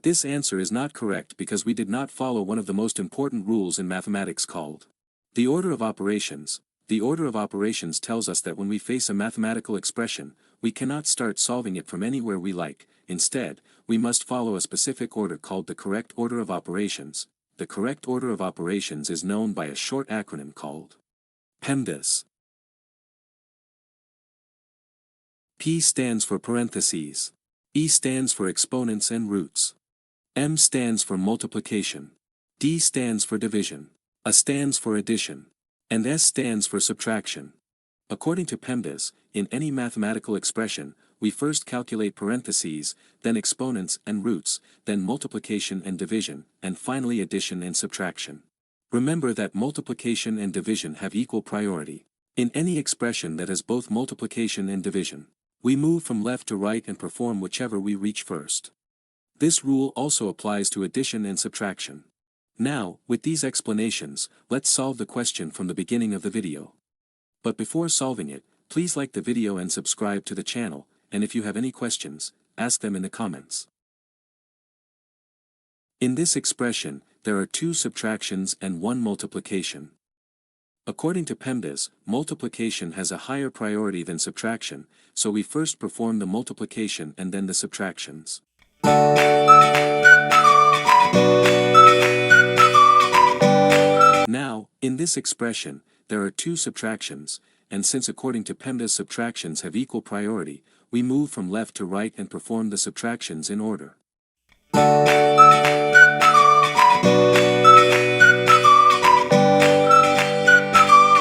But this answer is not correct because we did not follow one of the most important rules in mathematics called the order of operations. The order of operations tells us that when we face a mathematical expression, we cannot start solving it from anywhere we like. Instead, we must follow a specific order called the correct order of operations. The correct order of operations is known by a short acronym called PEMDAS. P stands for parentheses. E stands for exponents and roots. M stands for multiplication. D stands for division. A stands for addition. And S stands for subtraction. According to PEMDAS, in any mathematical expression, we first calculate parentheses, then exponents and roots, then multiplication and division, and finally addition and subtraction. Remember that multiplication and division have equal priority. In any expression that has both multiplication and division, we move from left to right and perform whichever we reach first. This rule also applies to addition and subtraction. Now, with these explanations, let's solve the question from the beginning of the video. But before solving it, please like the video and subscribe to the channel, and if you have any questions, ask them in the comments. In this expression, there are 2 subtractions and 1 multiplication. According to PEMDAS, multiplication has a higher priority than subtraction, so we first perform the multiplication and then the subtractions. Now, in this expression, there are 2 subtractions, and since according to PEMDAS subtractions have equal priority, we move from left to right and perform the subtractions in order.